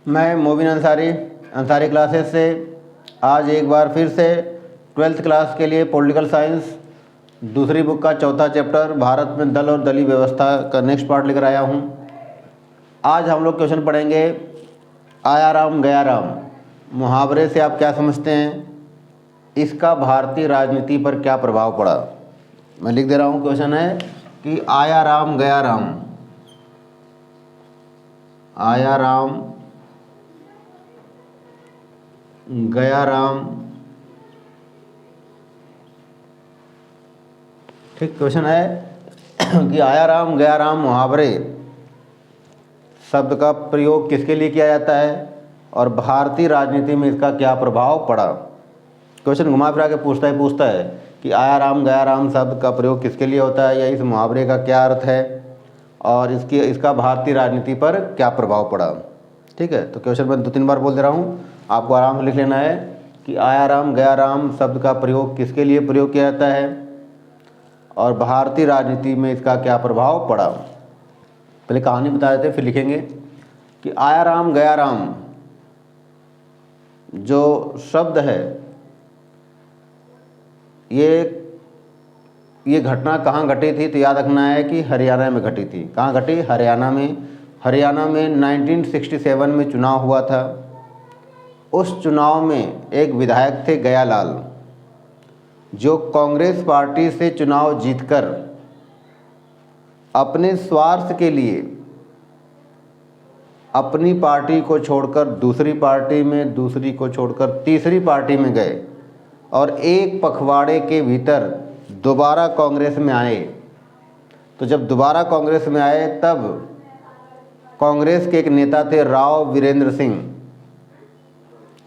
मैं मोबिन अंसारी क्लासेस से आज एक बार फिर से 12th क्लास के लिए पॉलिटिकल साइंस दूसरी बुक का चौथा चैप्टर भारत में दल और दलीय व्यवस्था का नेक्स्ट पार्ट लेकर आया हूँ। आज हम लोग क्वेश्चन पढ़ेंगे आया राम गया राम। मुहावरे से आप क्या समझते हैं, इसका भारतीय राजनीति पर क्या प्रभाव पड़ा। मैं लिख दे रहा हूँ, क्वेश्चन है कि आया राम गया राम, आया राम गया राम। ठीक, क्वेश्चन है कि आया राम गया राम मुहावरे शब्द का प्रयोग किसके लिए किया जाता है और भारतीय राजनीति में इसका क्या प्रभाव पड़ा। क्वेश्चन घुमा फिरा के पूछता है कि आया राम गया राम शब्द का प्रयोग किसके लिए होता है या इस मुहावरे का क्या अर्थ है और इसका भारतीय राजनीति पर क्या प्रभाव पड़ा। ठीक है, तो क्वेश्चन मैं 2-3 बार बोल दे रहा हूँ, आपको आराम से लिख लेना है कि आया राम गया राम शब्द का प्रयोग किसके लिए प्रयोग किया जाता है और भारतीय राजनीति में इसका क्या प्रभाव पड़ा। पहले कहानी बता देते फिर लिखेंगे कि आया राम गया राम जो शब्द है ये घटना कहाँ घटी थी, तो याद रखना है कि हरियाणा में घटी थी। कहाँ घटी? हरियाणा में 1967 में चुनाव हुआ था। उस चुनाव में एक विधायक थे गयालाल, जो कांग्रेस पार्टी से चुनाव जीतकर अपने स्वार्थ के लिए अपनी पार्टी को छोड़कर दूसरी पार्टी में, दूसरी को छोड़कर तीसरी पार्टी में गए और एक पखवाड़े के भीतर दोबारा कांग्रेस में आए। तो जब दोबारा कांग्रेस में आए तब कांग्रेस के एक नेता थे राव वीरेंद्र सिंह,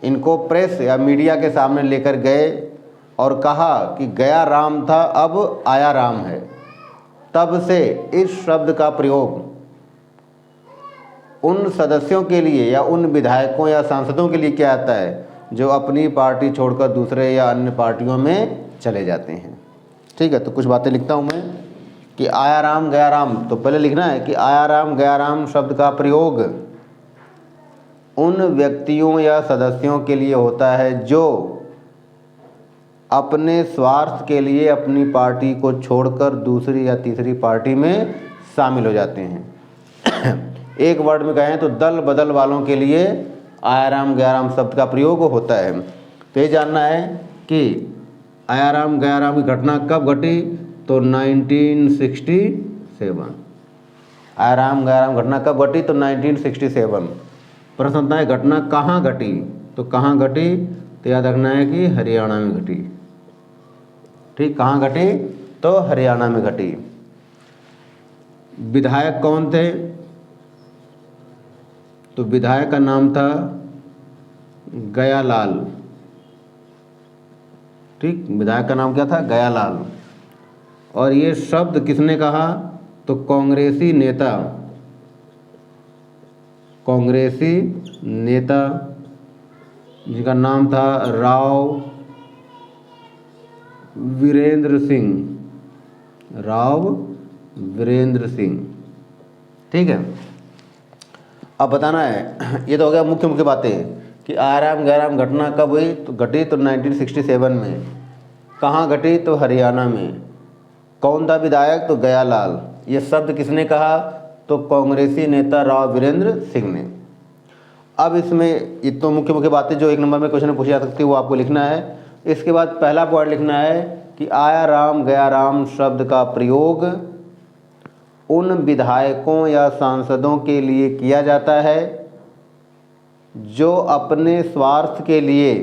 इनको प्रेस या मीडिया के सामने लेकर गए और कहा कि गया राम था अब आया राम है। तब से इस शब्द का प्रयोग उन सदस्यों के लिए या उन विधायकों या सांसदों के लिए किया जाता है जो अपनी पार्टी छोड़कर दूसरे या अन्य पार्टियों में चले जाते हैं। ठीक है, तो कुछ बातें लिखता हूँ मैं कि आया राम गया राम। तो पहले लिखना है कि आया राम गया राम शब्द का प्रयोग उन व्यक्तियों या सदस्यों के लिए होता है जो अपने स्वार्थ के लिए अपनी पार्टी को छोड़कर दूसरी या तीसरी पार्टी में शामिल हो जाते हैं। एक वर्ड में कहें तो दल बदल वालों के लिए आया राम गया राम शब्द का प्रयोग होता है। तो ये जानना है कि आया राम गया राम की घटना कब घटी, तो 1967। आया राम गया राम घटना कब घटी, तो 1967। प्रश्न होता है घटना कहाँ घटी, तो कहाँ घटी, तो याद रखना है कि हरियाणा में घटी। ठीक, कहाँ घटी, तो हरियाणा में घटी। विधायक कौन थे, तो विधायक का नाम था गयालाल। ठीक, विधायक का नाम क्या था, गयालाल। और ये शब्द किसने कहा, तो कांग्रेसी नेता जिनका नाम था राव वीरेंद्र सिंह। ठीक है, अब बताना है, ये तो हो गया मुख्य बातें कि आया राम गया राम घटना कब हुई, तो घटी तो 1967 में। कहाँ घटी, तो हरियाणा में। कौन था विधायक, तो गयालाल। ये शब्द किसने कहा, तो कांग्रेसी नेता राव वीरेंद्र सिंह ने। अब इसमें ये तो मुख्य बातें जो 1 नंबर में क्वेश्चन में पूछी जा सकती है वो आपको लिखना है। इसके बाद पहला पॉइंट लिखना है कि आया राम गया राम शब्द का प्रयोग उन विधायकों या सांसदों के लिए किया जाता है जो अपने स्वार्थ के लिए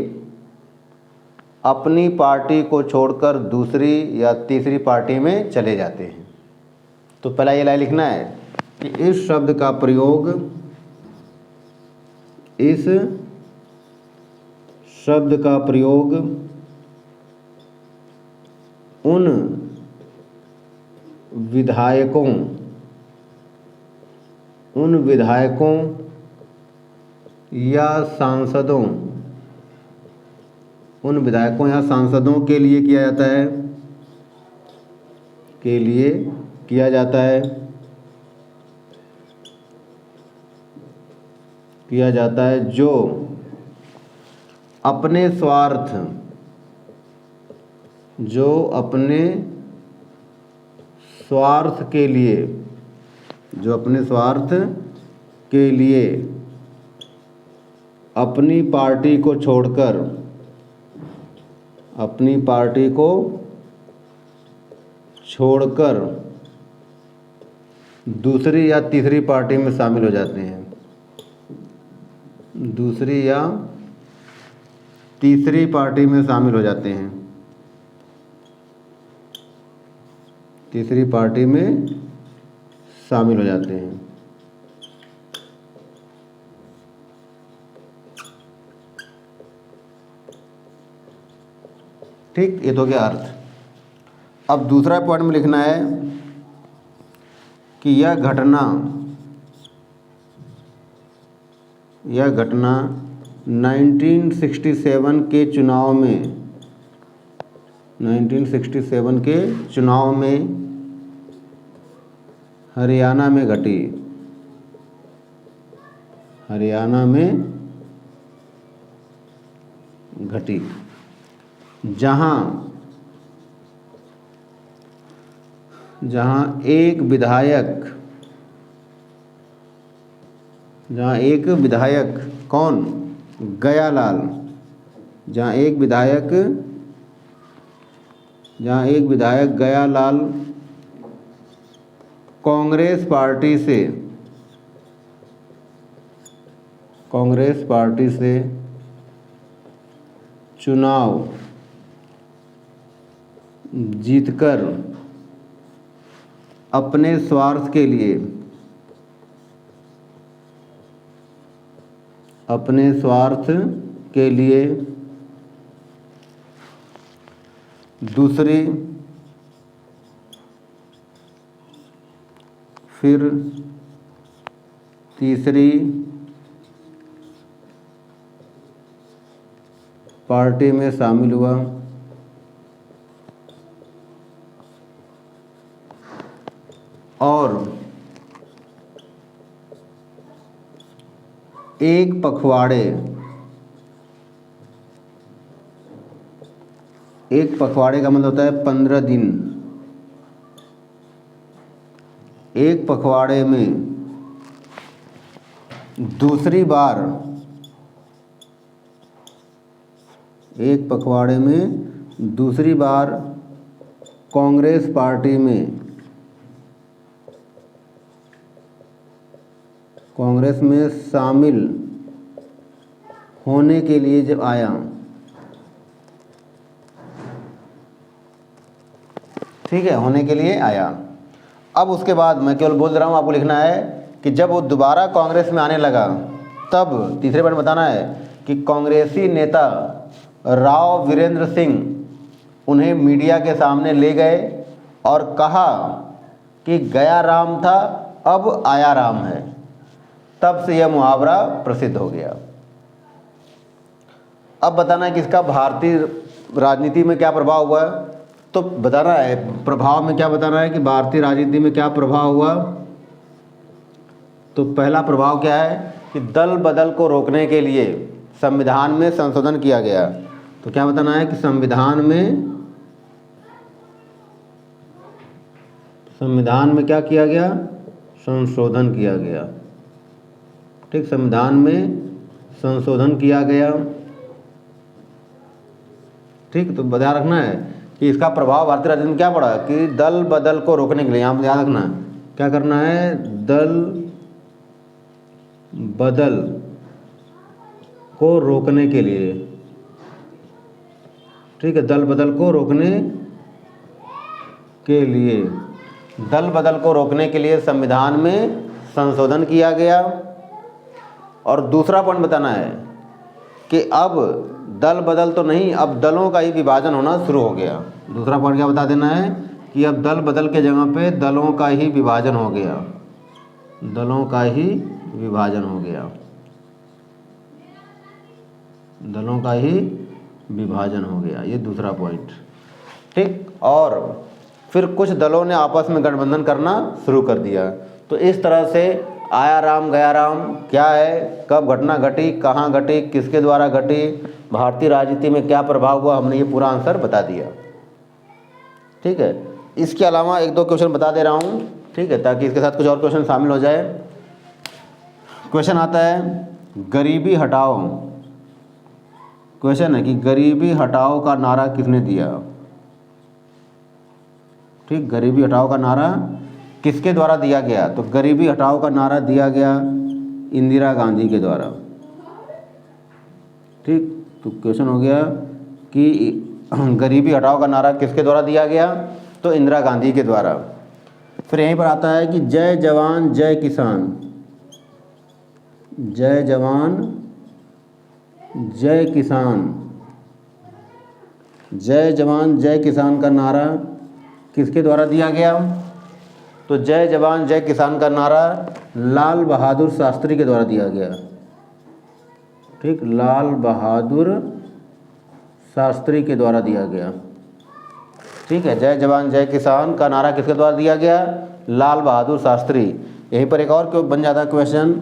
अपनी पार्टी को छोड़कर दूसरी या तीसरी पार्टी में चले जाते हैं। तो पहला ये लाइन लिखना है कि इस शब्द का प्रयोग उन विधायकों या सांसदों के लिए किया जाता है किया जाता है जो अपने स्वार्थ के लिए अपनी पार्टी को छोड़कर दूसरी या तीसरी पार्टी में शामिल हो जाते हैं। दूसरी या तीसरी पार्टी में शामिल हो जाते हैं। तीसरी पार्टी में शामिल हो जाते हैं। ठीक, ये तो क्या अर्थ। अब दूसरा पॉइंट में लिखना है कि यह घटना 1967 के चुनाव में हरियाणा में घटी जहां एक विधायक कौन? गयालाल। जहां एक विधायक गयालाल कांग्रेस पार्टी से चुनाव जीतकर अपने स्वार्थ के लिए दूसरी फिर तीसरी पार्टी में शामिल हुआ और एक पखवाड़े का मतलब होता है 15 दिन। एक पखवाड़े में दूसरी बार कांग्रेस पार्टी में शामिल होने के लिए जब आया, ठीक है, होने के लिए आया। अब उसके बाद मैं केवल बोल रहा हूँ, आपको लिखना है कि जब वो दोबारा कांग्रेस में आने लगा तब तीसरे बार बताना है कि कांग्रेसी नेता राव वीरेंद्र सिंह उन्हें मीडिया के सामने ले गए और कहा कि गया राम था, अब आया राम है। तब से यह मुहावरा प्रसिद्ध हो गया। अब बताना है कि इसका भारतीय राजनीति में क्या प्रभाव हुआ, तो बताना है प्रभाव में क्या बताना है कि भारतीय राजनीति में क्या प्रभाव हुआ। तो पहला प्रभाव क्या है कि दल बदल को रोकने के लिए संविधान में संशोधन किया गया। तो क्या बताना है कि संविधान में क्या किया गया? संशोधन किया गया। ठीक, संविधान में संशोधन किया गया। ठीक, तो बता रखना है कि इसका प्रभाव भारतीय राजनीति में क्या पड़ा कि दल बदल को रोकने के लिए, यहाँ पर याद रखना है क्या करना है, दल बदल को रोकने के लिए। ठीक है, दल बदल को रोकने के लिए संविधान में संशोधन किया गया। और दूसरा पॉइंट बताना है कि अब दल बदल तो नहीं, अब दलों का ही विभाजन होना शुरू हो गया। दूसरा पॉइंट क्या बता देना है कि अब दल बदल के जगह पे दलों का ही विभाजन हो गया। दलों का ही विभाजन हो गया। दलों का ही विभाजन हो गया, ये दूसरा पॉइंट। ठीक, और फिर कुछ दलों ने आपस में गठबंधन करना शुरू कर दिया। तो इस तरह से आया राम गया राम क्या है, कब घटना घटी, कहाँ घटी, किसके द्वारा घटी, भारतीय राजनीति में क्या प्रभाव हुआ, हमने ये पूरा आंसर बता दिया। ठीक है, इसके अलावा एक दो क्वेश्चन बता दे रहा हूँ, ठीक है, ताकि इसके साथ कुछ और क्वेश्चन शामिल हो जाए। क्वेश्चन आता है गरीबी हटाओ। क्वेश्चन है कि गरीबी हटाओ का नारा किसने दिया। ठीक, गरीबी हटाओ का नारा किसके द्वारा दिया गया, तो गरीबी हटाओ का नारा दिया गया इंदिरा गांधी के द्वारा। ठीक, तो क्वेश्चन हो गया कि गरीबी हटाओ का नारा किसके द्वारा दिया गया, तो इंदिरा गांधी के द्वारा। फिर यहीं पर आता है कि जय जवान जय किसान, जय जवान जय किसान, जय जवान जय किसान का नारा किसके द्वारा दिया गया, तो जय जवान जय किसान का नारा लाल बहादुर शास्त्री के द्वारा दिया गया। ठीक, लाल बहादुर शास्त्री के द्वारा दिया गया। ठीक है, जय जवान जय किसान का नारा किसके द्वारा दिया गया, लाल बहादुर शास्त्री। यहीं पर एक और क्यों बन जाता क्वेश्चन,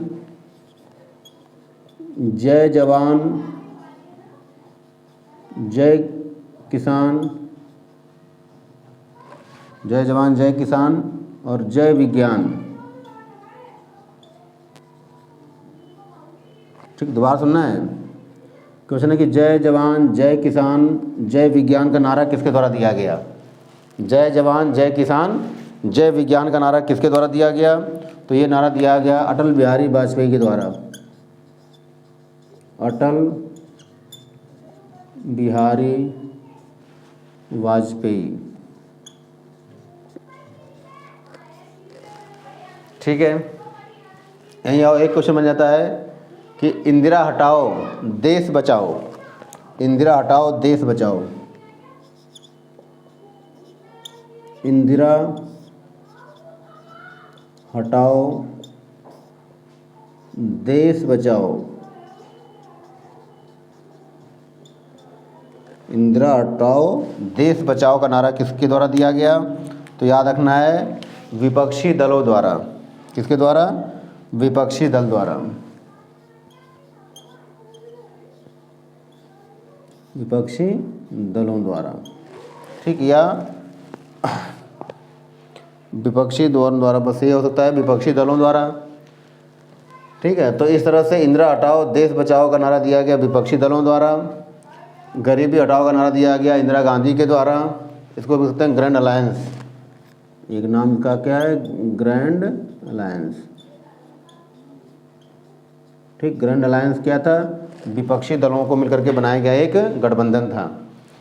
जय जवान जय किसान, जय जवान जय किसान और जय विज्ञान। ठीक, दोबारा सुनना है। क्वेश्चन है कि जय जवान जय किसान जय विज्ञान का नारा किसके द्वारा दिया गया, जय जवान जय किसान जय विज्ञान का नारा किसके द्वारा दिया गया, तो ये नारा दिया गया अटल बिहारी वाजपेयी के द्वारा। अटल बिहारी वाजपेयी। ठीक है, यहीं और एक क्वेश्चन बन जाता है कि इंदिरा हटाओ देश बचाओ, इंदिरा हटाओ देश बचाओ, इंदिरा हटाओ देश बचाओ, इंदिरा हटाओ देश बचाओ का नारा किसके द्वारा दिया गया, तो याद रखना है विपक्षी दलों द्वारा। किसके द्वारा, विपक्षी दल द्वारा, विपक्षी दलों द्वारा। ठीक, या विपक्षी दलों द्वारा, बस ये हो सकता है विपक्षी दलों द्वारा। ठीक है, तो इस तरह से इंदिरा हटाओ देश बचाओ का नारा दिया गया विपक्षी दलों द्वारा, गरीबी हटाओ का नारा दिया गया इंदिरा गांधी के द्वारा। इसको बोल सकते हैं ग्रैंड अलायंस, एक नाम का क्या है, ग्रैंड अलायंस। ठीक, ग्रैंड अलायंस क्या था, विपक्षी दलों को मिलकर के बनाया गया एक गठबंधन था।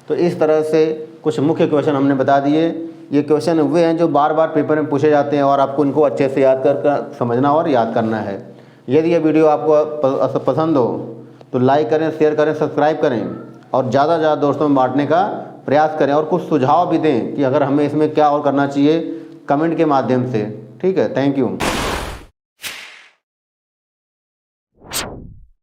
तो इस तरह से कुछ मुख्य क्वेश्चन हमने बता दिए। ये क्वेश्चन वे हैं जो बार बार पेपर में पूछे जाते हैं और आपको इनको अच्छे से याद कर समझना और याद करना है। यदि ये वीडियो आपको पसंद हो तो लाइक करें, शेयर करें, सब्सक्राइब करें और ज़्यादा से ज़्यादा दोस्तों में बांटने का प्रयास करें और कुछ सुझाव भी दें कि अगर हमें इसमें क्या और करना चाहिए कमेंट के माध्यम से। ठीक है, थैंक यू।